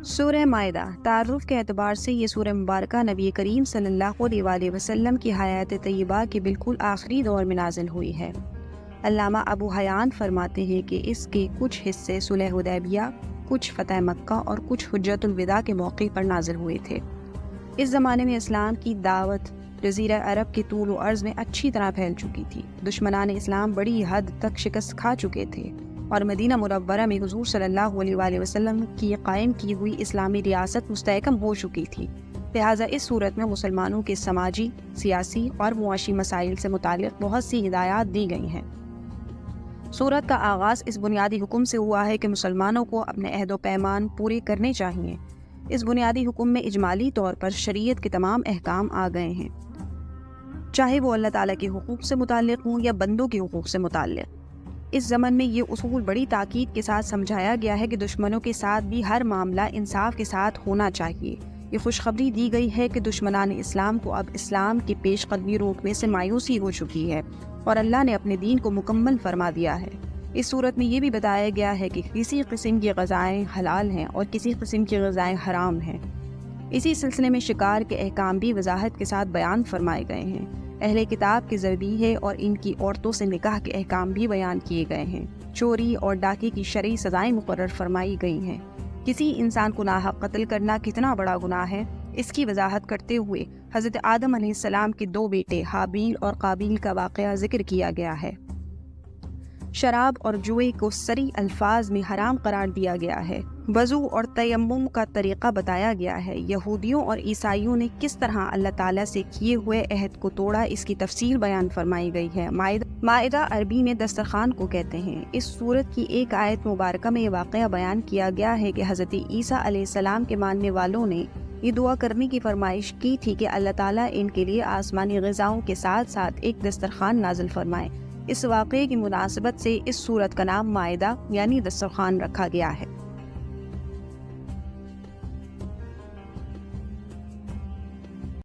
سورہ مائدہ تعارف کے اعتبار سے یہ سورہ مبارکہ نبی کریم صلی اللہ علیہ وآلہ وسلم کی حیات طیبہ کے بالکل آخری دور میں نازل ہوئی ہے۔ علامہ ابو حیان فرماتے ہیں کہ اس کے کچھ حصے صلح حدیبیہ، کچھ فتح مکہ اور کچھ حجۃ الوداع کے موقع پر نازل ہوئے تھے۔ اس زمانے میں اسلام کی دعوت جزیرہ عرب کے طول و عرض میں اچھی طرح پھیل چکی تھی۔ دشمنان اسلام بڑی حد تک شکست کھا چکے تھے اور مدینہ منورہ میں حضور صلی اللہ علیہ وآلہ وسلم کی قائم کی ہوئی اسلامی ریاست مستحکم ہو چکی تھی۔ لہٰذا اس صورت میں مسلمانوں کے سماجی، سیاسی اور معاشی مسائل سے متعلق بہت سی ہدایات دی گئی ہیں۔ سورت کا آغاز اس بنیادی حکم سے ہوا ہے کہ مسلمانوں کو اپنے عہد و پیمان پورے کرنے چاہیے۔ اس بنیادی حکم میں اجمالی طور پر شریعت کے تمام احکام آ گئے ہیں، چاہے وہ اللہ تعالیٰ کے حقوق سے متعلق ہوں یا بندوں کے حقوق سے متعلق۔ اس زمن میں یہ اصول بڑی تاکید کے ساتھ سمجھایا گیا ہے کہ دشمنوں کے ساتھ بھی ہر معاملہ انصاف کے ساتھ ہونا چاہیے۔ یہ خوشخبری دی گئی ہے کہ دشمنان اسلام کو اب اسلام کی پیش قدمی روکنے سے مایوسی ہو چکی ہے اور اللہ نے اپنے دین کو مکمل فرما دیا ہے۔ اس صورت میں یہ بھی بتایا گیا ہے کہ کسی قسم کی غذائیں حلال ہیں اور کسی قسم کی غذائیں حرام ہیں۔ اسی سلسلے میں شکار کے احکام بھی وضاحت کے ساتھ بیان فرمائے گئے ہیں۔ اہل کتاب کے ذبیحے اور ان کی عورتوں سے نکاح کے احکام بھی بیان کیے گئے ہیں۔ چوری اور ڈاکے کی شرعی سزائیں مقرر فرمائی گئی ہیں۔ کسی انسان کو ناحق قتل کرنا کتنا بڑا گناہ ہے، اس کی وضاحت کرتے ہوئے حضرت آدم علیہ السلام کے 2 بیٹے حابیل اور قابیل کا واقعہ ذکر کیا گیا ہے۔ شراب اور جوئے کو صریح الفاظ میں حرام قرار دیا گیا ہے۔ وضو اور تیمم کا طریقہ بتایا گیا ہے۔ یہودیوں اور عیسائیوں نے کس طرح اللہ تعالیٰ سے کیے ہوئے عہد کو توڑا، اس کی تفصیل بیان فرمائی گئی ہے۔ مائدہ عربی میں دسترخوان کو کہتے ہیں۔ اس سورت کی ایک آیت مبارکہ میں یہ واقعہ بیان کیا گیا ہے کہ حضرت عیسیٰ علیہ السلام کے ماننے والوں نے یہ دعا کرنے کی فرمائش کی تھی کہ اللہ تعالیٰ ان کے لیے آسمانی غذاؤں کے ساتھ ساتھ ایک دسترخوان نازل فرمائے۔ اس واقعے کی مناسبت سے اس سورت کا نام مائدہ یعنی دسترخوان رکھا گیا ہے۔